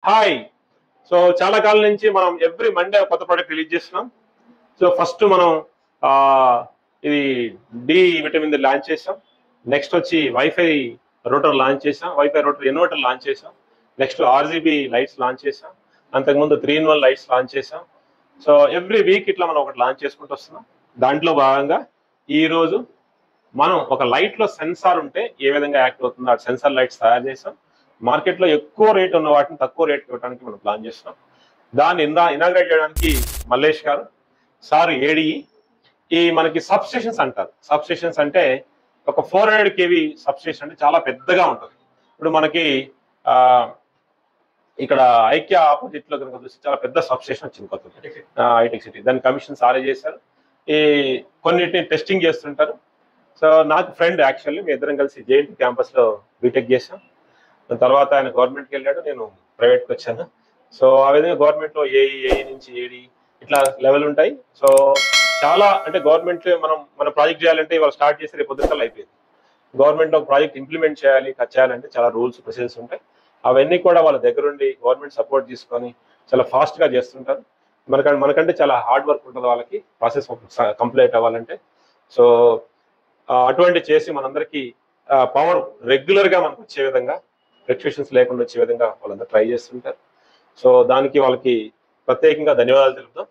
Hi. So చాలా కాలం నుంచి మనం ఎవ్రీ మండే కొత్త ప్రోడక్ట్ రిలీజ్ చేస్తున్నాం. సో ఫస్ట్ మనం ఆ, ఇది డి విటమిన్ లాంచ్ చేసాం. నెక్స్ట్ వచ్చి వైఫై రూటర్ లాంచ్ చేసాం, వైఫై రూటర్ ఇన్వర్టర్ లాంచ్ చేసాం. నెక్స్ట్ ఆర్జీబీ లైట్స్ లాంచ్ చేసాం. అంతకుముందు 3-in-1 లైట్స్ లాంచ్ చేసాం. సో ఎవ్రీ వీక్ ఇట్లా మనం ఒకటి లాంచ్ చేసుకుంటూ వస్తున్నాం. దాంట్లో భాగంగా ఈ రోజు మనం ఒక లైట్ లో సెన్సార్ ఉంటే ఏ విధంగా యాక్ట్ అవుతుందో ఆ సెన్సార్ లైట్స్ తయారు చేసాం. మార్కెట్ లో ఎక్కువ రేట్ ఉన్న వాటిని తక్కువ రేట్ ఇవ్వడానికి మనం ప్లాన్ చేస్తున్నాం. దాన్ని ఇనాగ్రేట్ చేయడానికి మల్లేష్ గారు సార్ ఏడిఈ ఈ మనకి సబ్ స్టేషన్స్ అంటారు. సబ్ స్టేషన్స్ అంటే ఒక 400 kV సబ్ స్టేషన్ అంటే చాలా పెద్దగా ఉంటుంది. ఇప్పుడు మనకి ఆ ఇక్కడ ఐక్య ఆపోజిట్ లో కనుక చూస్తే చాలా పెద్ద సబ్ స్టేషన్ వచ్చింది కొత్తది, ఐటెక్ సిటీ. దాని కమిషన్ సారే చేశారు. ఈ కొన్నిటిని టెస్టింగ్ చేస్తుంటారు. సో నాకు ఫ్రెండ్ యాక్చువల్లీ మీ ఇద్దరం కలిసి జేఎన్టీ క్యాంపస్ లో బీటెక్ చేశాం. దాని తర్వాత ఆయన గవర్నమెంట్కి వెళ్ళాడు, నేను ప్రైవేట్కి వచ్చాను. సో ఆ విధంగా గవర్నమెంట్ లో ఏఈ నుంచి ఏడి ఇట్లా లెవెల్ ఉంటాయి. సో చాలా అంటే గవర్నమెంట్ మన ప్రాజెక్ట్ చేయాలంటే ఇవాళ స్టార్ట్ చేసి రేపు పొద్దుకల్లా అయిపోయింది. గవర్నమెంట్ ఒక ప్రాజెక్ట్ ఇంప్లిమెంట్ చేయాలంటే చాలా రూల్స్ ప్రొసీజర్స్ ఉంటాయి. అవన్నీ కూడా వాళ్ళ దగ్గరుండి గవర్నమెంట్ సపోర్ట్ తీసుకొని చాలా ఫాస్ట్ గా చేస్తుంటారు. మనకంటే చాలా హార్డ్ వర్క్ ఉంటుంది వాళ్ళకి ప్రాసెస్ కంప్లీట్ అవ్వాలంటే. సో అటువంటి చేసి మనందరికీ పవర్ రెగ్యులర్ గా మనకు వచ్చే విధంగా, ఫ్లక్చుయేషన్స్ లేకుండా వచ్చే విధంగా వాళ్ళందరూ ట్రై చేస్తుంటారు. సో దానికి వాళ్ళకి ప్రత్యేకంగా ధన్యవాదాలు తెలుపుతాం.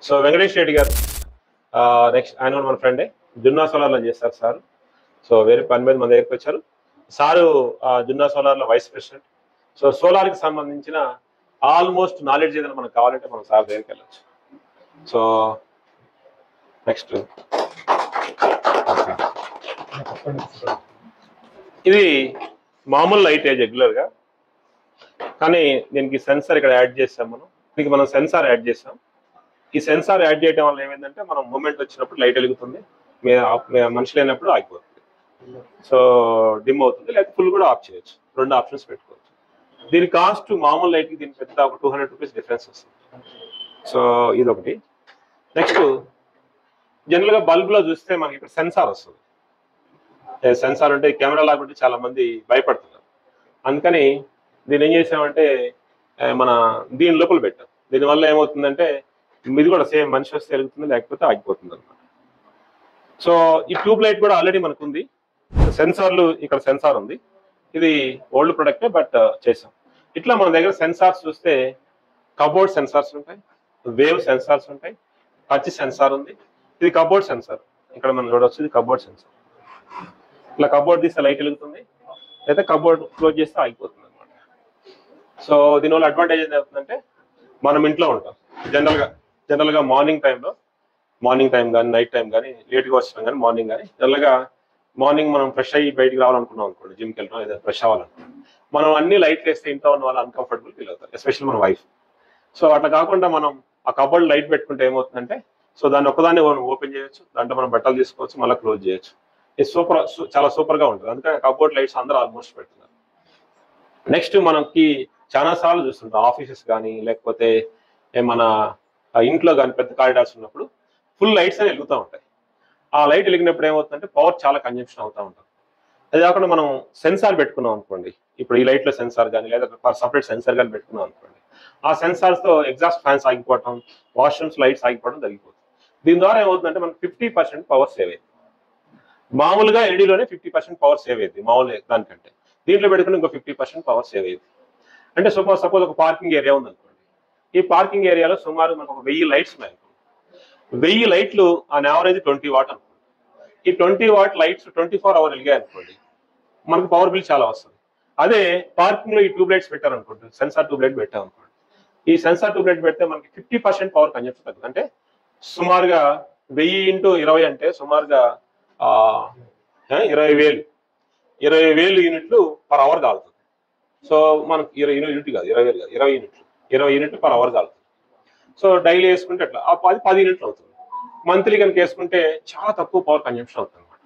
సో వెంకటేష్ రెడ్డి గారు నెక్స్ట్ ఆయన మన ఫ్రెండే, జున్నా సోలార్ లో చేస్తారు సార్. సో వేరే పని మీద మన దగ్గరికి వచ్చారు. సారు జున్నా సోలార్ లో వైస్ ప్రెసిడెంట్. సో సోలార్ కి సంబంధించిన ఆల్మోస్ట్ నాలెడ్జ్ ఏదైనా మనకు కావాలంటే మనం సార్ దగ్గరికి వెళ్ళచ్చు. సో నెక్స్ట్ ఇది మామూలు లైట్ రెగ్యులర్ గా, కానీ దీనికి సెన్సార్ ఇక్కడ యాడ్ చేసాం. దీనికి మనం సెన్సార్ యాడ్ చేసాం. ఈ సెన్సార్ యాడ్ చేయడం వల్ల ఏమైందంటే మనం మూమెంట్ వచ్చినప్పుడు లైట్ వెలుగుతుంది, మనిషి లేనప్పుడు ఆగిపోతుంది. సో డిమ్ అవుతుంది, లేకపోతే ఫుల్ కూడా ఆఫ్ చేయొచ్చు. 2 ఆప్షన్స్ పెట్టుకోవచ్చు. దీని కాస్ట్ మామూలు లైట్కి దీని పెద్ద ఒక 200 రూపీస్ డిఫరెన్స్ వస్తుంది. సో ఇది ఒకటి. నెక్స్ట్ జనరల్ గా బల్బ్ లో చూస్తే మనకి ఇక్కడ సెన్సార్ వస్తుంది. సెన్సార్ అంటే కెమెరా లాగా చాలా మంది భయపడుతున్నారు. అందుకని దీన్ని ఏం చేసామంటే మన దీని లోపల పెట్టాం. దీనివల్ల ఏమవుతుందంటే ఇది కూడా సేమ్ మనిషి వస్తే వెలుగుతుంది, లేకపోతే ఆగిపోతుంది అనమాట. సో ఈ ట్యూబ్ లైట్ కూడా ఆల్రెడీ మనకు ఉంది. సెన్సార్లు ఇక్కడ సెన్సార్ ఉంది. ఇది ఓల్డ్ ప్రొడక్టే బట్ చేసాం. ఇట్లా మన దగ్గర సెన్సార్స్ చూస్తే కబోర్డ్ సెన్సార్స్ ఉంటాయి, వేవ్ సెన్సార్స్ ఉంటాయి, టచ్ సెన్సార్ ఉంది. ఇది కబోర్డ్ సెన్సార్. ఇక్కడ మనం చూడవచ్చు, ఇది కబోర్డ్ సెన్సార్. ఇట్లా కబోర్డ్ తీస్తే లైట్ వెలుగుతుంది, లేదా కబోర్డ్ క్లోజ్ చేస్తే ఆగిపోతుంది అనమాట. సో దీనివల్ల అడ్వాంటేజ్ ఏం అవుతుందంటే మనం ఇంట్లో ఉంటాం జనరల్ గా మార్నింగ్ టైం కానీ నైట్ టైం కానీ లేట్గా వచ్చినాం కానీ మార్నింగ్ కానీ మార్నింగ్ మనం ఫ్రెష్ అయ్యి బయటికి రావాలనుకున్నాం అనుకోండి, జిమ్కి వెళ్ళడం ఏదైనా ఫ్రెష్ అవ్వాలనుకోండి, మనం అన్ని లైట్లు వేస్తే ఇంట్లో ఉన్న వాళ్ళు అన్కంఫర్టబుల్ ఫీల్ అవుతారు, ఎస్పెషల్లీ మన వైఫ్. సో అట్లా కాకుండా మనం ఆ కబోర్డ్ లైట్ పెట్టుకుంటే ఏమవుతుందంటే, సో దాన్ని ఒక్కదాన్ని మనం ఓపెన్ చేయొచ్చు, దాంట్లో మనం బట్టలు తీసుకోవచ్చు, మళ్ళీ క్లోజ్ చేయొచ్చు. ఇది చాలా సూపర్ గా ఉంటుంది. అందుకని కబోర్డ్ లైట్స్ అందరూ ఆల్మోస్ట్ పెడుతున్నారు. నెక్స్ట్ మనకి చాలా సార్లు చూస్తుంటాం ఆఫీసెస్ కానీ లేకపోతే మన ఇంట్లో కానీ పెద్ద కారిడార్స్ ఉన్నప్పుడు ఫుల్ లైట్స్ అని వెలుగుతూ ఉంటాయి. ఆ లైట్ వెలిగినప్పుడు ఏమవుతుందంటే పవర్ చాలా కన్జంప్షన్ అవుతూ ఉంటుంది. అది కాకుండా మనం సెన్సార్ పెట్టుకున్నాం అనుకోండి, ఇప్పుడు ఈ లైట్ లో సెన్సార్ కానీ లేదా సపరేట్ సెన్సార్ కానీ పెట్టుకున్నాం అనుకోండి, ఆ సెన్సార్స్ తో ఎగ్జాస్ట్ ఫ్యాన్స్ ఆగిపోవటం, వాష్రూమ్స్ లైట్స్ ఆగిపోవడం జరిగిపోతుంది. దీని ద్వారా ఏమవుతుందంటే మనకు 50% పవర్ సేవ్ అయింది. మామూలుగా ఎల్ఈడీలోనే 50% పవర్ సేవ్ అయింది మామూలు దానికంటే. దీంట్లో పెట్టుకుని ఇంకో 50% పవర్ సేవ్ అయింది. అంటే సపోజ్ ఒక పార్కింగ్ ఏరియా ఉంది అనుకోండి, ఈ పార్కింగ్ ఏరియాలో సుమారు మనకు ఒక 1000 లైట్స్ ఉన్నాయి. 1000 లైట్లు ఆన్ యావరేజ్ 20 వాట్ అనుకోండి. ఈ 20 వాట్ లైట్స్ 24 hours వెలిగాయి అనుకోండి, మనకు పవర్ బిల్ చాలా వస్తుంది. అదే పార్కింగ్ లో ఈ ట్యూబ్ లైట్స్ పెట్టారనుకోండి, సెన్సార్ ట్యూబ్ లైట్ పెట్టామనుకోండి, ఈ సెన్సార్ ట్యూబ్ లైట్ పెడితే మనకి 50% పవర్ కన్జంప్షన్ తగ్గుతుంది. అంటే సుమారుగా 1000 × 20 అంటే సుమారుగా 20,000 యూనిట్లు పర్ అవర్ కాలుతుంది. సో మనకు 20 యూనిట్ కాదు, 20,000 కాదు, 20 యూనిట్లు పర్ అవర్ కాలుతుంది. సో డైలీ వేసుకుంటే అట్లా 10 యూనిట్లు అవుతుంది. మంత్లీ కనుక వేసుకుంటే చాలా తక్కువ పవర్ కన్జంప్షన్ అవుతుంది అనమాట.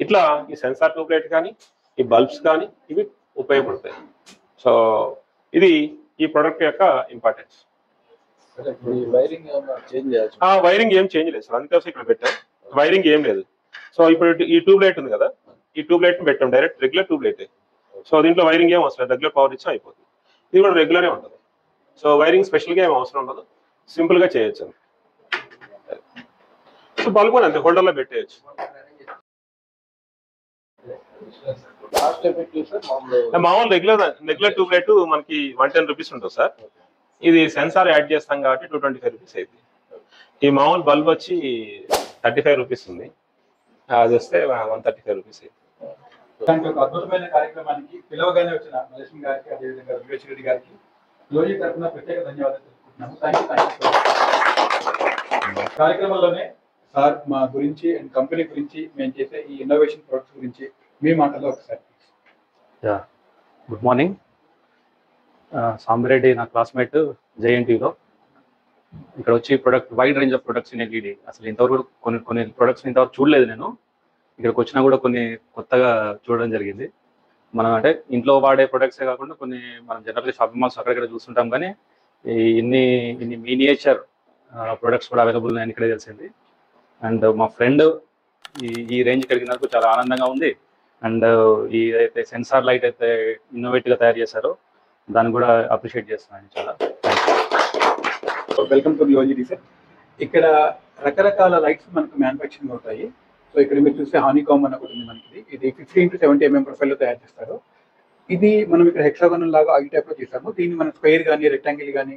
ఇట్లా ఈ సెన్సార్ ట్యూబ్ లైట్ కానీ ఈ బల్బ్స్ కానీ ఇవి ఉపయోగపడతాయి. సో ఇది ఈ ప్రొడక్ట్ యొక్క ఇంపార్టెన్స్. వైరింగ్ ఏం చేంజ్ లేదు సార్, అందుకోసం ఇక్కడ పెట్టాం. వైరింగ్ ఏం లేదు. సో ఇప్పుడు ఈ ట్యూబ్ లైట్ ఉంది కదా, ఈ ట్యూబ్ లైట్ పెట్టాం, direct regular tube light. So దీంట్లో వైరింగ్ ఏం అవసరం లేదు, రెగ్యులర్ పవర్ ఇచ్చి అయిపోతుంది. ఇది కూడా రెగ్యులరే ఉంటుంది. సో వైరింగ్ స్పెషల్గా ఏం అవసరం ఉండదు, సింపుల్గా చేయొచ్చు. సో బల్బ్ కూడా అంతే హోల్డర్లో పెట్టేయచ్చు. మామూలు రెగ్యులర్ ట్యూబ్ లైట్ మనకి 110 రూపీస్ ఉంటుంది సార్. ఇది సెన్సార్ యాడ్ చేస్తాం కాబట్టి 225 రూపీస్ అయింది. ఈ మామూలు బల్బ్ వచ్చి 35 రూపీస్ ఉంది, అది వస్తే 135 రూపీస్ అయింది. ఇలాంటి ఒక అద్భుతమైన కార్యక్రమానికి పిలవగానే వచ్చిన మలేషియన్ గారికి, అదేవిధంగా వివేక్ రెడ్డి గారికి లోజీ తరఫున ప్రత్యేక ధన్యవాదాలు తెలుపుకుంటున్నాము. Thank you. కార్యక్రమంలోనే సార్ మా గురించి అండ్ కంపెనీ గురించి మేము చేసే ఈ ఇన్నోవేషన్ ప్రొడక్ట్స్ గురించి మీ మాటల్లో ఒకసారి. Good morning. సాంబిరెడ్డి నా క్లాస్మేట్ జేఎన్టీలో. ఇక్కడ వచ్చి product wide range of products in LED, అసలు ఇంతవరకు కొన్ని ప్రొడక్ట్స్ ఇంతవరకు చూడలేదు నేను. ఇక్కడికి వచ్చినా కూడా కొన్ని కొత్తగా చూడడం జరిగింది. మనం అంటే ఇంట్లో వాడే ప్రొడక్ట్సే కాకుండా కొన్ని మనం జనరల్గా షాపింగ్ మాల్స్ అక్కడక్కడ చూస్తుంటాం, కానీ ఇన్ని మినియేచర్ ప్రొడక్ట్స్ కూడా అవైలబుల్ ఉన్నాయని ఇక్కడే తెలిసింది. అండ్ మా ఫ్రెండ్ ఈ రేంజ్కి కలిగినందుకు చాలా ఆనందంగా ఉంది. అండ్ ఈ అయితే సెన్సార్ లైట్ అయితే ఇన్నోవేటివ్గా తయారు చేశారో దాన్ని కూడా అప్రిషియేట్ చేస్తున్నాను చాలా. వెల్కమ్ టు లోజీ సార్. ఇక్కడ రకరకాల లైట్స్ మనకు మ్యానుఫ్యాక్చరింగ్ అవుతాయి. సో ఇక్కడ మీరు చూస్తే హానీకామ్ అని ఒకటి ఉంది మనకి. ఇది 50 into 70 mm ప్రొఫైల్లో తయారు చేస్తారు. ఇది మనం ఇక్కడ హెక్సాగోనల్ లాగా ఈ టైప్లో చేస్తాము. దీన్ని మనం స్క్వేర్ కానీ, రెక్టాంగిల్ కానీ,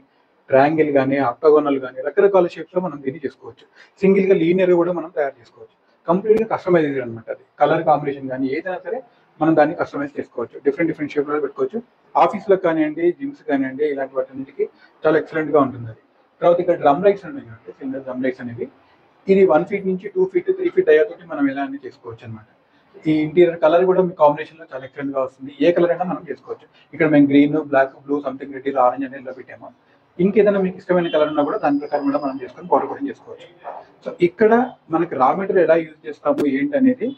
ట్రయాంగిల్ కానీ, ఆక్టాగోనల్ కానీ రకరకాల షేప్స్లో మనం దీన్ని చేసుకోవచ్చు. సింగిల్గా లీనియర్గా కూడా మనం తయారు చేసుకోవచ్చు. కంప్లీట్గా కస్టమైజ్డ్ అనమాట. అది కలర్ కాంబినేషన్ కానీ ఏదైనా సరే మనం దాన్ని కస్టమైజ్ చేసుకోవచ్చు. డిఫరెంట్ షేప్లో పెట్టుకోవచ్చు. ఆఫీస్లో కానివ్వండి, జిమ్స్ కానివ్వండి, ఇలాంటి వాటికి చాలా ఎక్సలెంట్గా ఉంటుంది అది. తర్వాత ఇక్కడ డ్రమ్ లైట్స్ ఉన్నాయి, సింగిల్ డ్రమ్ లైట్స్ అనేవి. ఇది 1 feet నుంచి 2 feet 3 feet అయ్యాతోటి మనం ఎలా అన్ని చేసుకోవచ్చు అనమాట. ఈ ఇంటీరియర్ కలర్ కూడా మీ కాంబినేషన్లో చాలా ఎక్సలెంట్గా వస్తుంది. ఏ కలర్ అయినా మనం చేసుకోవచ్చు. ఇక్కడ మేము green, black, blue, something red, orange అనేది ఇలా పెట్టాము. ఇంకేదైనా మీకు ఇష్టమైన కలర్ ఉన్నా కూడా దాని ప్రకారం కూడా మనం చేసుకొని పౌడర్ కూడా చేసుకోవచ్చు. సో ఇక్కడ మనకి రా మెటీరియల్ ఎలా యూజ్ చేస్తాము ఏంటి అనేది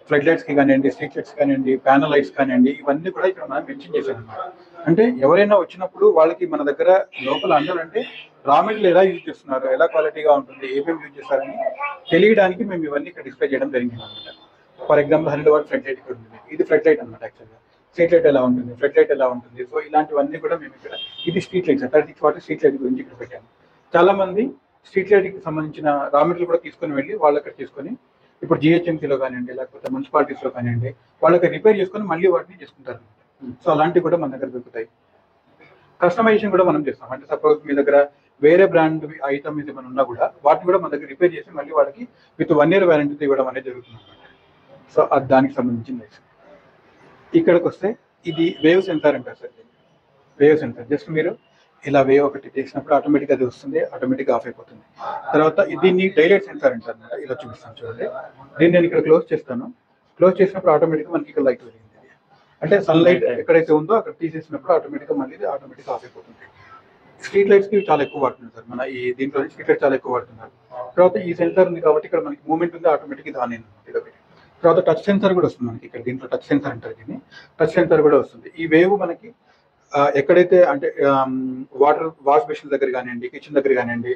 ఫ్లడ్ లైట్స్కి కానివ్వండి, స్ట్రీట్ లైట్స్ కానివ్వండి, ప్యానల్ లైట్స్ కానివ్వండి, ఇవన్నీ కూడా ఇక్కడ మనం మెన్షన్ చేశాం అనమాట. అంటే ఎవరైనా వచ్చినప్పుడు వాళ్ళకి మన దగ్గర లోపల అందాలంటే రా మెటీరియల్ ఎలా యూజ్ చేస్తున్నారు, ఎలా క్వాలిటీగా ఉంటుంది, ఏమేమి యూజ్ చేస్తారని తెలియడానికి మేము ఇవన్నీ ఇక్కడ డిస్ప్లే చేయడం జరిగింది అనమాట. For example 100 watt flood light ఇక్కడ ఉంది. ఇది ఫ్లడ్ లైట్ అనమాట. యాక్చువల్గా స్ట్రీట్ లైట్ ఎలా ఉంటుంది, ఫ్లడ్ లైట్ ఎలా ఉంటుంది. సో ఇలాంటివన్నీ కూడా మేము ఇక్కడ ఇది street lights 36 watt street light గురించి ఇక్కడ పెట్టాము. చాలా మంది స్ట్రీట్ లైట్కి సంబంధించిన రా మెటీరియల్ కూడా తీసుకొని వెళ్ళి వాళ్ళు అక్కడ తీసుకొని ఇప్పుడు జిహెచ్ఎంసీలో కానివ్వండి, లేకపోతే మున్సిపాలిటీస్లో కానివ్వండి, వాళ్ళకి రిపేర్ చేసుకొని మళ్ళీ వాటిని చేసుకుంటారు. సో అలాంటివి కూడా మన దగ్గర దొరుకుతాయి. కస్టమైజేషన్ కూడా మనం చేస్తాం. అంటే సపోజ్ మీ దగ్గర వేరే బ్రాండ్ ఐటమ్ ఏమైనా ఉన్నా కూడా వాటిని కూడా మన దగ్గర రిపేర్ చేసి మళ్ళీ వాళ్ళకి విత్ 1 year వారంటీ ఇవ్వడం అనేది జరుగుతుంది అనమాట. సో అది దానికి సంబంధించింది. ఇక్కడికి వస్తే ఇది వేవ్ సెన్సార్ అంటారు సార్. వేవ్ సెన్సార్ జస్ట్ మీరు ఇలా వేవ్ ఒకటి చేసినప్పుడు ఆటోమేటిక్గా అది వస్తుంది, ఆటోమేటిక్గా ఆఫ్ అయిపోతుంది. తర్వాత దీన్ని డైలైట్ సెన్సార్ అంటారు అనమాట. ఇలా చూపిస్తాను చూడండి. దీన్ని నేను ఇక్కడ క్లోజ్ చేస్తాను. క్లోజ్ చేసినప్పుడు ఆటోమేటిక్గా మనకి ఇక్కడ లైట్ వెలిగింది. అంటే సన్లైట్ ఎక్కడైతే ఉందో అక్కడ తీసేసినప్పుడు ఆటోమేటిక్గా మళ్ళీ ఆటోమేటిక్గా ఆఫ్ అయిపోతుంది. స్ట్రీట్ లైట్స్కి చాలా ఎక్కువ వాడుతున్నారు సార్. మన ఈ దీంట్లో స్ట్రీట్ లైట్ చాలా ఎక్కువ వాడుతున్నారు. తర్వాత ఈ సెన్సార్ ఉంది కాబట్టి ఇక్కడ మనకి మూమెంట్ ఉంది, ఆటోమేటిక్గా ఇది ఆన్ అయింది. తర్వాత టచ్ సెన్సార్ కూడా వస్తుంది మనకి. ఇక్కడ దీంట్లో టచ్ సెన్సార్ అంటారు దీన్ని. టచ్ సెన్సార్ కూడా వస్తుంది. ఈ వేవ్ మనకి ఎక్కడైతే అంటే వాటర్ వాష్ బేసిన్ దగ్గర కానివ్వండి, కిచెన్ దగ్గర కానివ్వండి,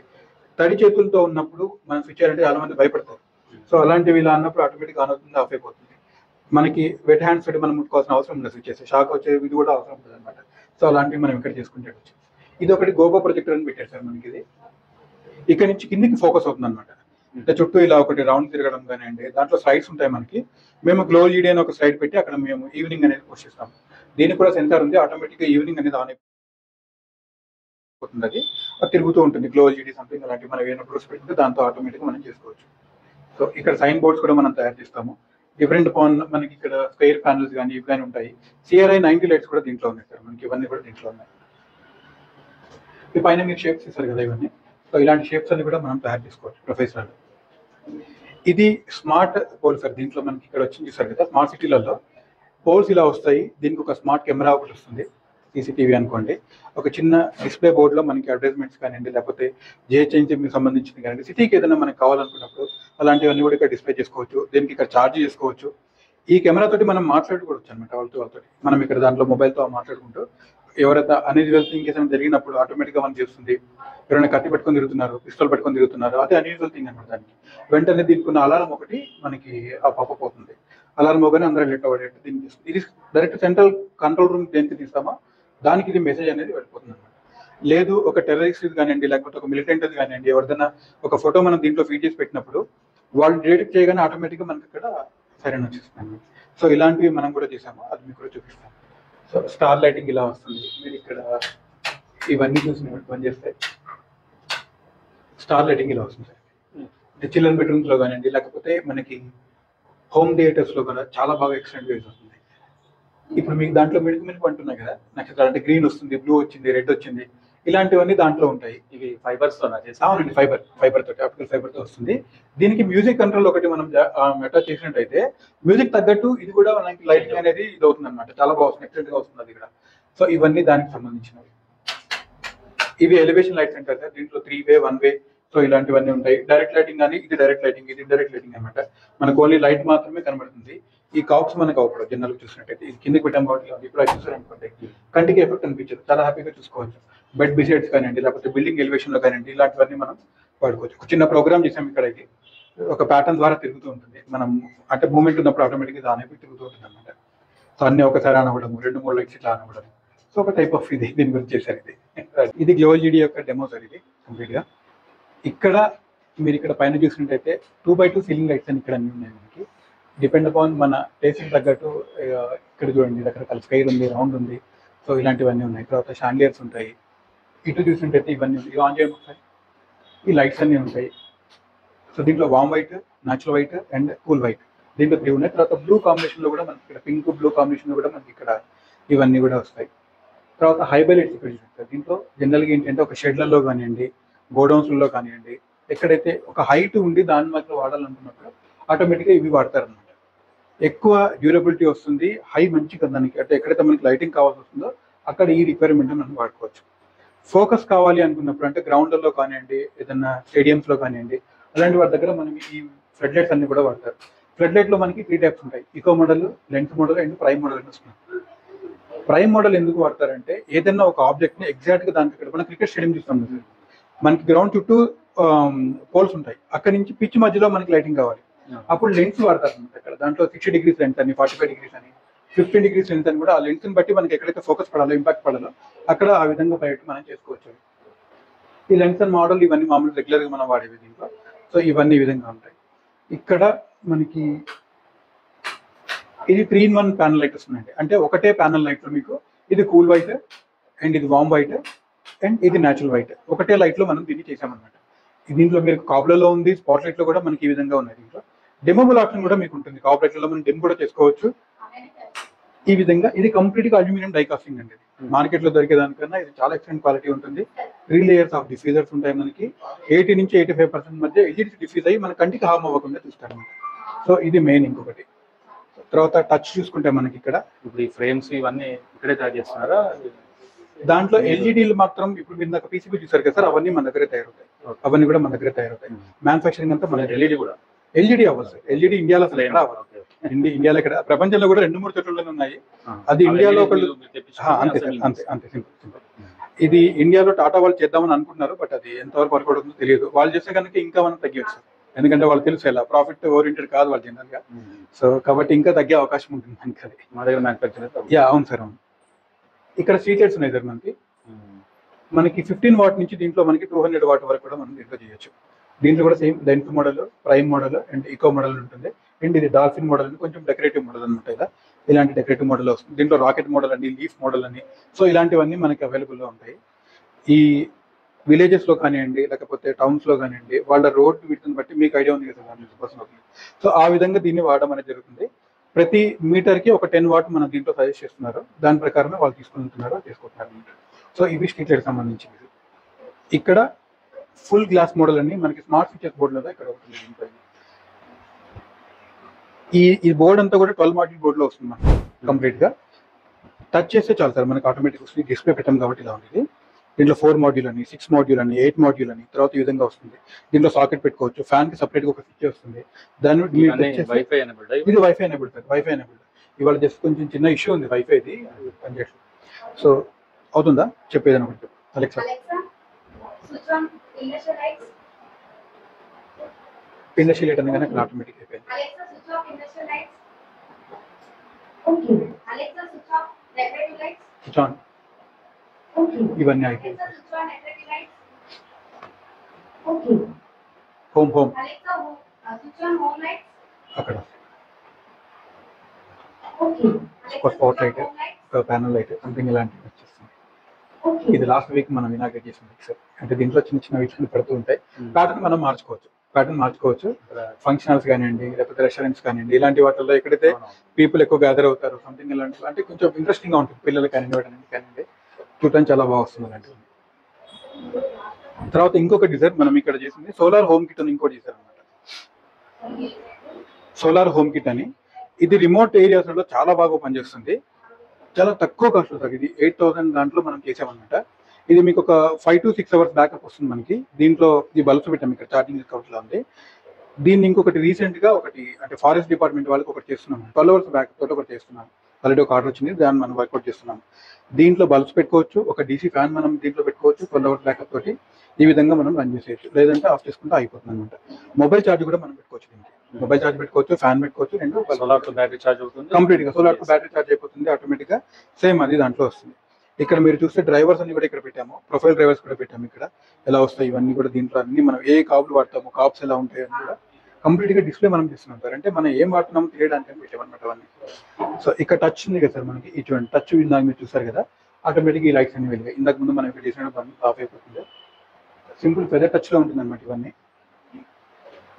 తడి చేతులతో ఉన్నప్పుడు మనం స్విచ్ చేయాలంటే చాలా మంది భయపడతారు. సో అలాంటివి ఇలా అన్నప్పుడు ఆటోమేటిక్గా ఆన్ అవుతుంది, ఆఫ్ అయిపోతుంది. మనకి వెట్ హ్యాండ్స్ తోటి మనం ముట్టుకోవాల్సిన అవసరం ఉండదు. స్విచ్ చేస్తే షాక్ వచ్చే ఇది కూడా అవసరం ఉంటుంది అనమాట. సో అలాంటివి మనం ఇక్కడ చేసుకుంటే ఇది ఒకటి గోగో ప్రొజెక్టర్ అని పెట్టారు సార్ మనకి. ఇది ఇక్కడ నుంచి కిందికి ఫోకస్ అవుతుంది అనమాట. అంటే చుట్టూ ఇలా ఒకటి రౌండ్ తిరగడం కానివ్వండి, దాంట్లో స్లైడ్స్ ఉంటాయి మనకి. మేము గ్లో ఎల్ఈడి అని ఒక స్లైడ్ పెట్టి అక్కడ మేము ఈవినింగ్ అనేది పోస్ట్ చేస్తాం. దీనికి కూడా సెన్సార్ ఉంది, ఆటోమేటిక్గా ఈవినింగ్ అనేది ఆన్ అయిపోతుంది. అది తిరుగుతూ ఉంటుంది. గ్లో ఎల్ఈడి సంథింగ్ అలాంటివి మనం ఏమైనా ప్రూఫ్స్ పెట్టుకుంటే దాంతో ఆటోమేటిక్గా మనం చేసుకోవచ్చు. సో ఇక్కడ సైన్ బోర్డ్స్ కూడా మనం తయారు చేస్తాము. డిఫరెంట్ మనకి ఇక్కడ స్క్వేర్ ప్యానల్స్ కానీ ఇవి కానీ ఉంటాయి. CRI 90 లైట్స్ కూడా దీంట్లో ఉన్నాయి సార్ మనకి. ఇవన్నీ కూడా దీంట్లో ఉన్నాయి. ఈ పైన మీరు షేప్స్ ఇస్తారు కదా ఇవన్నీ. సో ఇలాంటి షేప్స్ అన్ని కూడా మనం తయారు చేసుకోవచ్చు ప్రొఫెషనల్. ఇది స్మార్ట్ పోల్ సార్. దీంట్లో మనకి ఇక్కడ వచ్చింది చూసారు కదా, స్మార్ట్ సిటీలలో పోల్స్ ఇలా వస్తాయి. దీనికి ఒక స్మార్ట్ కెమెరా ఒకటి వస్తుంది, CCTV అనుకోండి. ఒక చిన్న డిస్ప్లే బోర్డులో మనకి అడ్వర్టైజ్మెంట్స్ కానివ్వండి, లేకపోతే జిహెచ్ఎంసీకి సంబంధించింది కానివ్వండి, సిటీకి ఏదైనా మనకి కావాలనుకున్నప్పుడు అలాంటివన్నీ కూడా ఇక్కడ డిస్ప్లే చేసుకోవచ్చు. దీనికి ఇక్కడ ఛార్జ్ చేసుకోవచ్చు. ఈ కెమెరా తోటి మనం మాట్లాడుకోవచ్చు అనమాట వాళ్ళతో. మనం ఇక్కడ దాంట్లో మొబైల్తో మాట్లాడుకుంటూ ఎవరైతే అన్యూజువల్ థింగ్ ఏదైనా జరిగినప్పుడు ఆటోమేటిక్గా మనం చేస్తుంది. ఎవరైనా కత్తి పెట్టుకొని తిరుగుతున్నారు, పిస్టల్ పెట్టుకొని తిరుగుతున్నారు, అదే అన్యూజువల్ థింగ్ అనమాట. దానికి వెంటనే దీనికి ఉన్న అలారం ఒకటి మనకి ఆ పాప పోతుంది. అలారం మోగానే అందరూ ఎలర్ట్ అవ్వడేట్టు దీనికి తీస్తుంది. ఇది డైరెక్ట్ సెంట్రల్ కంట్రోల్ రూమ్ దేనికి తీస్తామో దానికి ఇది మెసేజ్ అనేది వెళ్ళిపోతుంది అనమాట. లేదు ఒక టెర్రరిస్ట్ కానివ్వండి, లేకపోతే ఒక మిలిటెంట్ కానివ్వండి, ఎవరిదైనా ఒక ఫోటో మనం దీంట్లో ఫీడ్ చేసి పెట్టినప్పుడు వాళ్ళు డిటెక్ట్ చేయగానే ఆటోమేటిక్గా మనకి ఇక్కడ సైరన్ వచ్చేస్తుంది. సో ఇలాంటివి మనం కూడా చేసాము, అది మీకు కూడా చూపిస్తాను. సో స్టార్ లైటింగ్ ఇలా వస్తుంది. మీరు ఇక్కడ ఇవన్నీ చూసి పని చేస్తే స్టార్ లైటింగ్ ఇలా వస్తుంది సార్. చిల్డ్రన్ బెడ్రూమ్స్ లో కానివ్వండి, లేకపోతే మనకి హోమ్ థియేటర్స్ లో కూడా చాలా బాగా ఎక్స్టెండ్ యూజ్ అవుతుంది. ఇప్పుడు మీకు దాంట్లో మిల్క్ మిల్క్ అంటున్నాయి కదా, నక్షత్రాలు అంటే గ్రీన్ వస్తుంది, బ్లూ వచ్చింది, రెడ్ వచ్చింది, ఇలాంటివన్నీ దాంట్లో ఉంటాయి. ఇవి ఫైబర్స్ తో అవునండి, ఫైబర్ తోటి, ఆప్టికల్ ఫైబర్ తో వస్తుంది. దీనికి మ్యూజిక్ కంట్రోల్ ఒకటి మనం అటాచ్ చేసినట్టయితే మ్యూజిక్ తగ్గట్టు ఇది కూడా మనకి లైటింగ్ అనేది ఇది అవుతుంది అనమాట. చాలా బాగుంది, ఎక్సలెంట్ గా వస్తుంది అది కూడా. సో ఇవన్నీ దానికి సంబంధించినవి. ఇవి ఎలివేషన్ లైట్స్ అంటారు సార్. దీంట్లో 3-వే 1-వే సో ఇలాంటివన్నీ ఉంటాయి. డైరెక్ట్ లైటింగ్ కానీ ఇది డైరెక్ట్ లైటింగ్, ఇది డైరెక్ట్ లైటింగ్ అనమాట. మనకు ఓన్లీ లైట్ మాత్రమే కనబడుతుంది. ఈ కాప్స్ మనకు అవపడదు జనరల్ చూసినట్టయితే. ఇది కిందకి పెట్టాం కాబట్టి ఇప్పుడు చూసారు అనుకోండి కంటికి ఎఫెక్ట్ అనిపించదు, చాలా హ్యాపీగా చూసుకోవచ్చు. బెడ్ బిసైడ్స్ కానివ్వండి, లేకపోతే బిల్డింగ్ ఎలివేషన్ లో కానివ్వండి, ఇలాంటివన్నీ మనం వాడుకోవచ్చు. ఒక చిన్న ప్రోగ్రామ్ చేసాం ఇక్కడ. ఇది ఒక ప్యాటర్న్ ద్వారా తిరుగుతూ ఉంటుంది. మనం అంటే మూమెంట్ ఉన్నప్పుడు ఆటోమేటిక్గా దాని తిరుగుతూ ఉంటుంది అనమాట. సో అన్ని ఒకసారి అనవడం, 2-3 లైట్స్ ఇట్లా అనవడం. సో ఒక టైప్ ఆఫ్ ఇది దీని గురించి చేశారు. ఇది గ్లో ఎల్ఈడి యొక్క డెమో సార్. ఇది కంప్లీట్ గా ఇక్కడ మీరు ఇక్కడ పైన చూసినట్టయితే 2x2 సీలింగ్ లైట్స్ అని ఇక్కడ అన్ని ఉన్నాయి మనకి. డిపెండ్ అపాన్ మన టేస్ట్ తగ్గట్టు ఇక్కడ చూడండి రకరకాల స్కైర్ ఉంది, రౌండ్ ఉంది. సో ఇలాంటివన్నీ ఉన్నాయి. తర్వాత షాండియర్స్ ఉంటాయి. ఇటు చూసినట్టయితే ఇవన్నీ ఇవి ఆన్ చేయడం ఒకసారి. ఈ లైట్స్ అన్నీ ఉంటాయి. సో దీంట్లో వామ్ white, natural white and cool white, దీంట్లో 3 ఉన్నాయి. తర్వాత బ్లూ కాంబినేషన్ లో కూడా మనకి ఇక్కడ పింక్ బ్లూ కాంబినేషన్ లో కూడా మనకి ఇక్కడ ఇవన్నీ కూడా వస్తాయి. తర్వాత హైబైలైట్స్ ఇక్కడ చూస్తారు. దీంట్లో జనరల్గా ఏంటంటే ఒక షెడ్లలో కానివ్వండి, గోడౌన్స్లలో కానివ్వండి, ఎక్కడైతే ఒక హైట్ ఉండి దాని మధ్య వాడాలనుకున్నప్పుడు ఆటోమేటిక్గా ఇవి వాడతారనమాట. ఎక్కువ డ్యూరబిలిటీ వస్తుంది, హై మంచిగా దానికి అంటే ఎక్కడైతే మనకి లైటింగ్ కావాల్సి వస్తుందో అక్కడ ఈ రిక్వైర్మెంట్ మనం వాడుకోవచ్చు. ఫోకస్ కావాలి అనుకున్నప్పుడు అంటే గ్రౌండ్లలో కానివ్వండి, ఏదైనా స్టేడియంస్లో కానివ్వండి, అలాంటి వాటి దగ్గర మనం ఈ ఫ్లడ్ లైట్స్ అన్ని కూడా వాడతారు. ఫ్లడ్ లైట్లో మనకి 3 టైప్స్ ఉంటాయి. Eco model, lens model and prime model అని వస్తుంది. ప్రైమ్ మోడల్ ఎందుకు వాడతారంటే ఏదైనా ఒక ఆబ్జెక్ట్ ని ఎగ్జాక్ట్ గా దానికి ఇక్కడ మనం క్రికెట్ స్టేడియం చూస్తాం కదా, మనకి గ్రౌండ్ చుట్టూ పోల్స్ ఉంటాయి. అక్కడ నుంచి పిచ్ మధ్యలో మనకి లైటింగ్ కావాలి, అప్పుడు లెన్స్ వాడతారు అనమాట. ఇక్కడ దాంట్లో 60 degrees లెన్స్ అని, 45 degrees అని, 15 degrees లెన్స్ అని కూడా ఆ లెన్స్ ని బట్టి మనకి ఎక్కడైతే ఫోకస్ పడాలో, ఇంపాక్ట్ పడాలో అక్కడ ఆ విధంగా బయట మనం చేసుకోవచ్చు. ఈ లెన్స్ అండ్ మోడల్ ఇవన్నీ మామూలు రెగ్యులర్ గా మనం వాడేవి దీంట్లో. సో ఇవన్నీ ఈ విధంగా ఉంటాయి. ఇక్కడ మనకి ఇది 3-in-1 ప్యానల్ లైట్ వస్తుందండి. అంటే ఒకటే ప్యానల్ లైట్ లో మీకు ఇది కూల్ వైట్ అండ్ ఇది వామ్ వైట్ అండ్ ఇది న్యాచురల్ వైట్ ఒకటే లైట్ లో మనం దీన్ని చేసామన్నమాట. దీంట్లో మీరు కాబ్లలో ఉంది, స్పాట్ లైట్ లో కూడా మనకి ఈ విధంగా ఉన్నాయి. దీంట్లో డెమోబుల్ ఆప్షన్ కూడా మీకు ఉంటుంది. కాప్ లైట్ లో మనం డెమ్ కూడా చేసుకోవచ్చు. ఈ విధంగా ఇది కంప్లీట్ గా అల్యూమినియం డైకాస్టింగ్ అండి. మార్కెట్ లో దొరికే దానికన్నా ఇది చాలా ఎక్సలెంట్ క్వాలిటీ ఉంటుంది. 3 లేయర్స్ ఆఫ్ డిఫ్యూజర్స్ ఉంటాయి మనకి. 80 నుంచి 85% మధ్య ఎల్ఈడి డిఫ్యూజ్ అయ్యి మన కంటికి హార్మ్ అవ్వకుండా చూస్తారన్నమాట. సో ఇది మెయిన్. ఇంకొకటి తర్వాత టచ్ చూసుకుంటే మనకి ఇక్కడ ఇప్పుడు ఈ ఫ్రేమ్స్ ఇవన్నీ ఇక్కడే తయారు చేస్తున్నారా? దాంట్లో ఎల్ఈడీలు మాత్రం ఇప్పుడు మీరు నాకు పీసీబీ చూసారు కదా సార్, అవన్నీ మన దగ్గరే తయారవుతాయి. అవన్నీ కూడా మన దగ్గర తయారవుతాయి. మ్యానుఫాక్చరింగ్ అంతా మన ఎల్ఈడి కూడా ఎల్ఈడి అవ్వదు సార్. ఎల్ఈడి ఇండియాలో అసలు ఎక్కడ అవ్వదు. ఇండియాలో ఇక్కడ ప్రపంచంలో కూడా 2-3 చోట్లలోనే ఉన్నాయి. అది ఇండియాలో ఒకళ్ళు అంతే సార్, అంతే అంతే సింపుల్. ఇది ఇండియాలో టాటా వాళ్ళు చేద్దామని అనుకుంటున్నారు, బట్ అది ఎంతవరకు వర్క్ అవుతుందో తెలియదు. వాళ్ళు చేస్తే కనుక ఇంకా మనం తగ్గవచ్చు, ఎందుకంటే వాళ్ళు తెలుసు ఎలా ప్రాఫిట్ ఓరియంటెడ్ కాదు వాళ్ళు జనరల్ గా. సో కాబట్టి ఇంకా తగ్గే అవకాశం ఉంటుంది మనకి. అది మా దగ్గర మ్యానుఫాక్చర్. అవును సార్, అవును. ఇక్కడ స్ట్రీట్ లైట్స్ ఉన్నాయి సార్ మనకి 15 వాట్ నుంచి దీంట్లో మనకి 200 వాట్ వరకు కూడా మనం దీంట్లో చేయొచ్చు. దీంట్లో కూడా same lens model, prime model and eco model ఉంటుంది. అండ్ ఇది డాల్ఫిన్ మోడల్ అని కొంచెం డెకరేటివ్ మోడల్ అనమాట. ఇలా ఇలాంటి డెకరేటివ్ మోడల్ వస్తుంది. దీంట్లో రాకెట్ మోడల్ అని, లీఫ్ మోడల్ అని, సో ఇలాంటివన్నీ మనకి అవైలబుల్లో ఉంటాయి. ఈ విలేజెస్ లో కానివ్వండి, లేకపోతే టౌన్స్ లో కానివ్వండి, వాళ్ళ రోడ్ వీటిని బట్టి మీకు ఐడియా ఉంది కదా. సో ఆ విధంగా దీన్ని వాడడం అనేది జరుగుతుంది. ప్రతి మీటర్ కి ఒక 10 వాట్ మనం దీంట్లో సజెస్ట్ చేస్తున్నారు. దాని ప్రకారమే వాళ్ళు తీసుకుంటున్నారో చేసుకుంటున్నారు. సో ఇవి స్ట్రీట్ లైట్ సంబంధించి. ఇక్కడ ఫుల్ గ్లాస్ మోడల్ అని మనకి స్మార్ట్ ఫీచర్స్ బోర్డు లో ఇక్కడ ఉంటుంది. ఈ బోర్డ్ అంతా కూడా 12 మాడ్యూల్ బోర్డ్ లో వస్తుంది మనకి. కంప్లీట్ గా టచ్ చేస్తే చాలు సార్, మనకి ఆటోమేటిక్ వస్తుంది. డిస్ప్లే పెట్టాం కాబట్టి ఇలా ఉంది. దీంట్లో 4 మాడ్యూల్ అని, 6 మాడ్యూల్ అని, 8 మాడ్యూల్ అని, తర్వాత ఈ విధంగా వస్తుంది. దీంట్లో సాకెట్ పెట్టుకోవచ్చు. ఫ్యాన్ కి సపరేట్ గా ఒక స్విచ్ వస్తుంది. దాన్ని వైఫై ఎనేబుల్డ్. ఇది wifi enabled sir, wifi enabled. ఇవాళ జస్ట్ కొంచెం చిన్న ఇష్యూ ఉంది వైఫైది పనిచేయడం. సో అవుతుందా చెప్పేదని ఒకటి చెప్పు. అలెక్సా ఇండస్ట్రియల్ లైట్ అనగానే అక్కడ ఆటోమేటిక్ అయిపోయింది. Okay. Alexa, switch off decorative lights. Switch on. Okay. ఇవన్నీ అయిపోయి Alexa, switch on decorative lights. Okay. Home Alexa, switch on home lights. అక్కడ Okay. ఒక Alexa, spot switch on light. home lights. ఒక panel light something ఇలాంటివి వచ్చేస్తుంది. Okay. ఇది last week మనం inaugurate చేసిన మిక్సర్. అంటే దీంట్లో చిన్న చిన్న విషయాలు పడుతూ ఉంటాయి. ప్యాటర్న్ మనం మార్చుకోవచ్చు. ఫంక్షనల్స్ కానివ్వండి, లేకపోతే రెస్టారెంట్స్ కానివ్వండి, ఇలాంటి వాటిల్లో ఎక్కడైతే పీపుల్ ఎక్కువ గ్యాదర్ అవుతారు సంథింగ్ ఇలాంటివి, అంటే కొంచెం ఇంట్రెస్టింగ్ గా ఉంటుంది పిల్లలకి కానివ్వండి చూడటానికి చాలా బాగా వస్తుంది అలాంటివి. తర్వాత ఇంకొక డిజైన్ మనం ఇక్కడ చేసింది సోలార్ హోమ్ కిట్ అని ఇంకోటి చేశారు అనమాట. సోలార్ హోమ్ కిట్ అని ఇది రిమోట్ ఏరియాస్ లో చాలా బాగా పనిచేస్తుంది. చాలా తక్కువ కాస్ట్ వస్తుంది. ఇది 8,000 దాంట్లో మనం చేసామన్నమాట. ఇది మీకు ఒక 5 to 6 hours బ్యాకప్ వస్తుంది మనకి. దీంట్లో ఈ బల్బ్స్ పెట్టాము ఇక్కడ ఛార్జింగ్ కౌంట్ లో ఉంది. దీన్ని ఇంకొకటి రీసెంట్ గా ఒకటి అంటే ఫారెస్ట్ డిపార్ట్మెంట్ వాళ్ళకి ఒకటి చేస్తున్నాము. 12 hours బ్యాకప్ తోటి ఒకటి చేస్తున్నాం. ఆల్రెడీ ఒక ఆర్డర్ వచ్చింది, దాన్ని మనం వర్కౌట్ చేస్తున్నాం. దీంట్లో బల్బ్స్ పెట్టుకోవచ్చు, ఒక డీసీ ఫ్యాన్ మనం దీంట్లో పెట్టుకోవచ్చు 12 hours బ్యాకప్ తోటి. ఈ విధంగా మనం రన్ చేసేయచ్చు, లేదంటే ఆఫ్ చేసుకుంటే అయిపోతుంది అనమాట. మొబైల్ ఛార్జ్ కూడా మనం పెట్టుకోవచ్చు. దీనికి మొబైల్ ఛార్జ్ పెట్టుకోవచ్చు, ఫ్యాన్ పెట్టుకోవచ్చు, రెండు సోలార్ తో బ్యాటరీ ఛార్జ్ అవుతుంది. కంప్లీట్ గా సోలార్ తో బ్యాటరీ ఛార్జ్ అయిపోతుంది ఆటోమేటిక్ గా. సేమ్ అది దాంట్లో వస్తుంది. ఇక్కడ మీరు చూస్తే డ్రైవర్స్ అన్ని కూడా ఇక్కడ పెట్టాము, ప్రొఫైల్ డ్రైవర్స్ కూడా పెట్టాము. ఇక్కడ ఎలా వస్తాయి ఇవన్నీ కూడా దీంట్లో అన్ని మనం ఏ కాపులు వాడతాము, కాప్స్ ఎలా ఉంటాయి అని కూడా కంప్లీట్ గా డిస్ప్లే మనం చేస్తున్నాం సార్. అంటే మనం ఏం వాడుతున్నామో తెలియడానికి పెట్టామన్నమాట అవన్నీ. సో ఇక్కడ టచ్ ఉంది కదా సార్ మనకి, ఈ చూడండి టచ్ ఇందాక మీరు చూసారు కదా, ఆటోమేటిక్ ఈ లైట్స్ అన్ని వెలిగాయి. ఇందాక ముందు మనం ఇక్కడ చేసిన ఆఫ్ అయిపోతుంది. సింపుల్ ఫెదర్ టచ్ లో ఉంటుంది అనమాట. ఇవన్నీ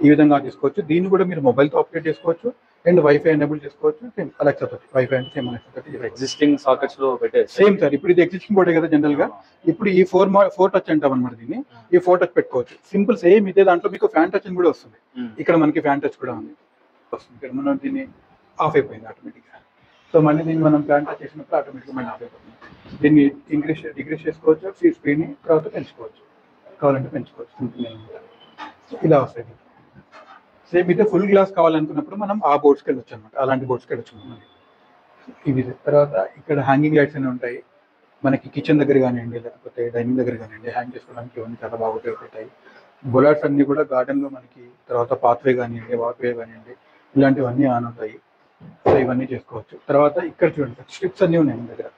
ఈ విధంగా తీసుకోవచ్చు. దీన్ని కూడా మీరు మొబైల్ తో ఆపరేట్ చేసుకోవచ్చు అండ్ వైఫై ఎనేబుల్ చేసుకోవచ్చు. సేమ్ అలెక్సా తోటి, వైఫై అంటే సేమ్ అలెక్సా తోటి ఎగ్జిస్టింగ్ సాకెట్స్ లో పెట్టేసి సేమ్ సార్. ఇప్పుడు ఇది ఎగ్జిస్టింగ్ బోర్డే కదా జనరల్ గా. ఇప్పుడు ఈ 4 టచ్ అంటాం అనమాట దీన్ని. ఈ 4 టచ్ పెట్టుకోవచ్చు. సింపుల్ సేమ్ ఇదే దాంట్లో మీకు ఫ్యాన్ టచ్ అని కూడా వస్తుంది. ఇక్కడ మనకి ఫ్యాన్ టచ్ కూడా ఉంది. ఇక్కడ మనం దీన్ని ఆఫ్ అయిపోయింది ఆటోమేటిక్ గా. సో మళ్ళీ దీన్ని మనం ఫ్యాన్ టచ్ చేసినప్పుడు ఆటోమేటిక్ మళ్ళీ ఆఫ్ అయిపోతుంది. దీన్ని డిక్రీస్ చేసుకోవచ్చు, స్పీడ్ ని తర్వాత పెంచుకోవచ్చు, కావాలంటే పెంచుకోవచ్చు. సింపుల్ ఇలా వస్తాయి. సేమ్ అయితే ఫుల్ గ్లాస్ కావాలనుకున్నప్పుడు మనం ఆ బోర్డ్స్కి వెళ్ళొచ్చు అనమాట. అలాంటి బోర్డ్స్కి వెళ్ళొచ్చు మనం. ఇది తర్వాత ఇక్కడ హ్యాంగింగ్ లైట్స్ అన్నీ ఉంటాయి మనకి. కిచెన్ దగ్గర కానివ్వండి, లేకపోతే డైనింగ్ దగ్గర కానివ్వండి, హ్యాంగ్ చేసుకోవడానికి ఇవన్నీ చాలా బాగా ఉపయోగపడతాయి. బొలాట్స్ అన్ని కూడా గార్డెన్ లో మనకి, తర్వాత పాత్వే కానివ్వండి, వాక్వే కానివ్వండి, ఇలాంటివన్నీ ఆన్ అవుతాయి. సో ఇవన్నీ చేసుకోవచ్చు. తర్వాత ఇక్కడ చూడండి స్ట్రిప్స్ అన్నీ ఉన్నాయి మన దగ్గర.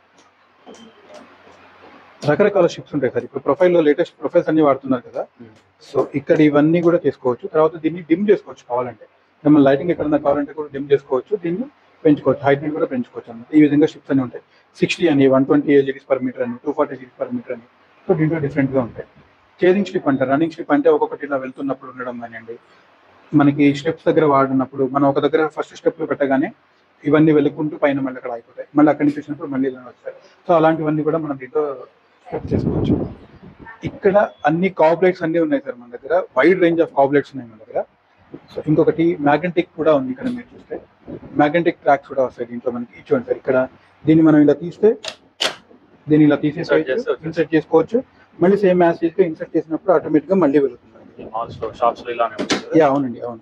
రకరకాల షిప్స్ ఉంటాయి సార్. ఇప్పుడు ప్రొఫైల్లో లేటెస్ట్ ప్రొఫైల్స్ అన్ని వాడుతున్నారు కదా, సో ఇక్కడ ఇవన్నీ కూడా చేసుకోవచ్చు. తర్వాత దీన్ని డిమ్ చేసుకోవచ్చు కావాలంటే, మనం లైటింగ్ ఎక్కడన్నా కావాలంటే కూడా డిమ్ చేసుకోవచ్చు. దీన్ని పెంచుకోవచ్చు, హైట్ కూడా పెంచుకోవచ్చు అన్నమాట. ఈ విధంగా షిప్స్ అన్ని ఉంటాయి. 60 అని, 120 LEDs/మీటర్ అని, 240 LEDs/మీటర్ అని. సో దీంట్లో డిఫరెంట్ గా ఉంటాయి. చేజింగ్ స్ట్రిప్ అంటారు. రన్నింగ్ స్ట్రిప్ అంటే ఒక్కొక్కటి ఇలా వెళ్తున్నప్పుడు ఉండడం కానివ్వండి, మనకి స్టెప్స్ దగ్గర వాడినప్పుడు మనం ఒక దగ్గర ఫస్ట్ స్టెప్ లో పెట్టగానే ఇవన్నీ వెళ్ళుకుంటూ పైన మళ్ళీ అక్కడ అయిపోతాయి, మళ్ళీ అక్కడి నుంచి వచ్చినప్పుడు మళ్ళీ ఇలా వస్తాయి. సో అలాంటివన్నీ కూడా మనం దీంట్లో సెట్ చేసుకోవచ్చు. ఇక్కడ అన్ని కాబ్లెట్స్ అన్ని ఉన్నాయి సార్ మన దగ్గర. వైడ్ రేంజ్ ఆఫ్ కాబ్లెట్స్ ఉన్నాయి మన దగ్గర. సో ఇంకొకటి మ్యాగ్నెటిక్ కూడా ఉంది. ఇక్కడ మీరు చూస్తే మ్యాగ్నెటిక్ ట్రాక్స్ కూడా వస్తాయి దీంట్లో మనకి. చూడండి సార్, ఇక్కడ దీన్ని మనం ఇలా తీస్తే దీన్ని ఇలా తీసేసుకోవచ్చు, ఇన్సర్ట్ చేసుకోవచ్చు. మళ్ళీ సేమ్ మ్యాచ్ చేస్తే ఇన్సర్ట్ చేసినప్పుడు ఆటోమేటిక్ గా మళ్ళీ వెళ్తుంది. అవునండి, అవును.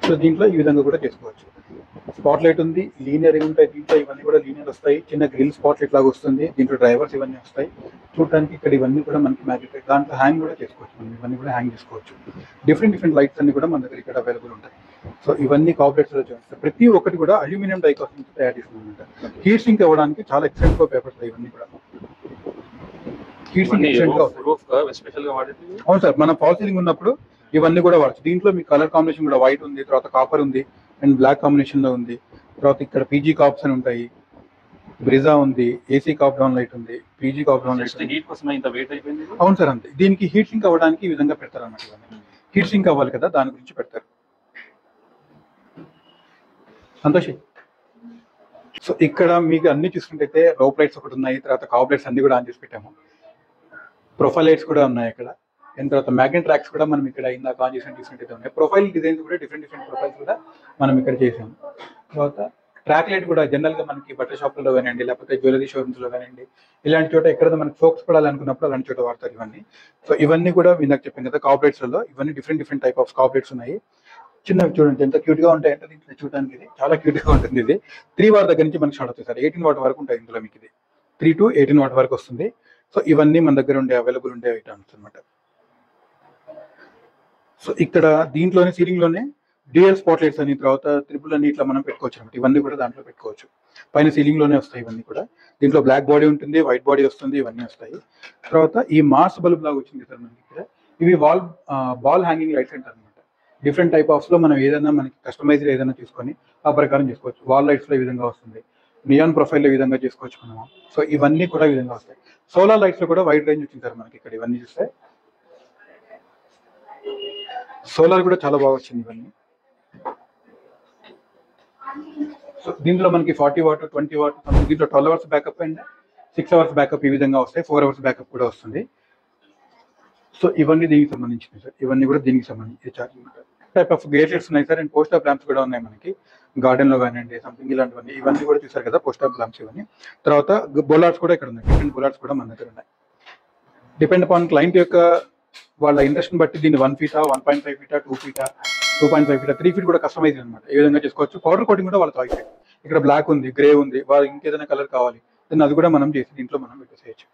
సో దీంట్లో ఈ విధంగా కూడా చేసుకోవచ్చు. స్పాట్ లైట్ ఉంది, లీనియర్ ఉంటాయి దీంట్లో. ఇవన్నీ కూడా లీనియర్ వస్తాయి. చిన్న గ్రిల్ స్పాట్ లైట్ లాగా వస్తుంది. దీంట్లో డ్రైవర్స్ ఇవన్నీ వస్తాయి చూడటానికి. ఇక్కడ ఇవన్నీ కూడా మనకి మ్యాగ్నెటిక్. దాంట్లో హ్యాంగ్ కూడా చేసుకోవచ్చు మనం. ఇవన్నీ కూడా హ్యాంగ్ చేసుకోవచ్చు. డిఫరెంట్ లైట్స్ అన్ని కూడా మన దగ్గర ఇక్కడ అవైలబుల్ ఉంటాయి. సో ఇవన్నీ కాంప్లెక్స్ లో చూస్తాయి. ప్రతి ఒక్కటి కూడా అల్యూమినియం డైకాస్ట్ నుంచి తయారు చేస్తున్నాం. హీట్ సింక్ అవ్వడానికి చాలా ఎక్సలెంట్ గా పేపర్స్ ఇవన్నీ కూడా. హీట్ సింక్ ఎక్సలెంట్ గా అవును సార్. మన ఫాల్ సీలింగ్ ఉన్నప్పుడు ఇవన్నీ కూడా వాడచ్చు. దీంట్లో మీ కలర్ కాంబినేషన్ కూడా వైట్ ఉంది, తర్వాత కాపర్ ఉంది అండ్ బ్లాక్ కాంబినేషన్ లో ఉంది. తర్వాత ఇక్కడ పీజీ కాప్స్ అని ఉంటాయి, బ్రిజా ఉంది, ఏసీ కాప్ డౌన్ లైట్ ఉంది, పీజీ కాప్ డౌన్ లైట్. అవును సార్, అంతే. దీనికి హీట్ సింక్ అవ్వడానికి ఈ విధంగా పెడతారు అన్నమాట. ఇవన్నీ హీట్ సింక్ అవ్వాలి కదా, దాని గురించి పెడతారు. సంతోషి. సో ఇక్కడ మీకు అన్ని చూసుకుంటే రోప్ లైట్స్ ఒకటి ఉన్నాయి, తర్వాత కాప్ లైట్స్ అన్ని కూడా ఆన్ చేసి పెట్టాము. ప్రొఫైల్ లైట్స్ కూడా ఉన్నాయి ఇక్కడ. అండ్ తర్వాత మ్యాగ్నెట్ ట్రాక్స్ కూడా మనం ఇక్కడ ఇందాక ఆన్ చేసి తీసుకుంటే ఉన్నాయి. ప్రొఫైల్ డిజైన్స్ కూడా డిఫరెంట్ ప్రొఫైల్స్ కూడా మనం ఇక్కడ చేసాము. తర్వాత ట్రాక్ లైట్ కూడా జనరల్ గా మనకి బట్టల షాపుల్లో కానివ్వండి, లేకపోతే జ్యువెలరీ షోరూమ్స్ లో కానివ్వండి, ఇలాంటి చోట ఎక్కడ మనకి ఫోక్స్ పడాలనుకున్నప్పుడు అలాంటి చోట వాడతారు ఇవన్నీ. సో ఇవన్నీ కూడా ఇందాక చెప్పాను కదా కాప్లెట్స్ లో, ఇవన్నీ డిఫరెంట్ టైప్ ఆఫ్ కాప్లెట్స్ ఉన్నాయి. చిన్నవి చూడండి ఎంత క్యూట్ గా ఉంటాయంటే దీంట్లో చూడడానికి. ఇది చాలా క్యూట్ గా ఉంటుంది. ఇది 3 వాట్ దగ్గర నుంచి మనకి స్టార్ట్ అవుతుంది సార్. 18 వాట్ వరకు ఉంటాయి ఇందులో మీకు. ఇది 3 to 18 వాట్ వరకు వస్తుంది. సో ఇవన్నీ మన దగ్గర ఉండే అవైలబుల్ ఉండే ఐటమ్స్ అనమాట. సో ఇక్కడ దీంట్లోనే సీలింగ్ లోనే డ్యూయల్ స్పాట్ లైట్స్ అని, తర్వాత ట్రిపుల్ అని ఇట్లా మనం పెట్టుకోవచ్చు అనమాట. ఇవన్నీ కూడా దాంట్లో పెట్టుకోవచ్చు. పైన సీలింగ్ లోనే వస్తాయి ఇవన్నీ కూడా. దీంట్లో బ్లాక్ బాడీ ఉంటుంది, వైట్ బాడీ వస్తుంది, ఇవన్నీ వస్తాయి. తర్వాత ఈ మాస్ బల్బ్ లాగా వచ్చింది సార్ మనకి ఇక్కడ. ఇవి బాల్ హ్యాంగింగ్ లైట్స్ అంటారు అనమాట. డిఫరెంట్ టైప్ ఆఫ్ లో మనం ఏదైనా మనకి కస్టమైజ్డ్ ఏదైనా తీసుకొని ఆ ప్రకారం చేసుకోవచ్చు. వాల్ లైట్స్ లో ఈ విధంగా వస్తుంది, నియాన్ ప్రొఫైల్ లో ఈ విధంగా చేసుకోవచ్చు మనము. సో ఇవన్నీ కూడా ఈ విధంగా వస్తాయి. సోలార్ లైట్స్ లో కూడా వైడ్ రేంజ్ వచ్చింది సార్ మనకి ఇక్కడ. ఇవన్నీ చూస్తే సోలార్ కూడా చాలా బాగా వచ్చింది ఇవన్నీ. సో దీంట్లో మనకి 40 వాట్, 20 వాట్, దీంట్లో 12 hours backup and 6 hours backup ఈ విధంగా వస్తాయి. 4 అవర్స్ బ్యాకప్ కూడా వస్తుంది. సో ఇవన్నీ దీనికి సంబంధించినవి సార్. ఇవన్నీ కూడా దీనికి సంబంధించి ఛార్జింగ్ టైప్ ఆఫ్ గేటెడ్స్ ఉన్నాయి sir. And post of lamps కూడా ఉన్నాయి మనకి గార్డెన్ లో కానివ్వండి, సంథింగ్ ఇలాంటివన్నీ. ఇవన్నీ కూడా చూసారు కదా పోస్ట్ ఆఫ్ ల్యాంప్స్ ఇవన్నీ. తర్వాత బోలార్డ్స్ కూడా ఇక్కడ ఉన్నాయి. డిఫరెంట్ బోలార్డ్స్ కూడా మన దగ్గర ఉన్నాయి. డిపెండ్ అపాన్ క్లయింట్ యొక్క వాళ్ళ ఇంట్రెస్ట్ బట్టి దీన్ని 1 ఫీటా, 1.5 ఫీటా, 2 ఫీటా, 2.5 ఫీటా, 3 ఫీట్ కూడా కస్టమైజ్ అనమాట. ఈ విధంగా చేసుకోవచ్చు. పౌడర్ కోటింగ్ కూడా వాళ్ళ చాయిస్. ఇక్కడ బ్లాక్ ఉంది, గ్రే ఉంది, వాళ్ళు ఇంకేదైనా కలర్ కావాలి, దాన్ని అది కూడా మనం చేసి దీంట్లో మనం పెట్టేసేయచ్చు.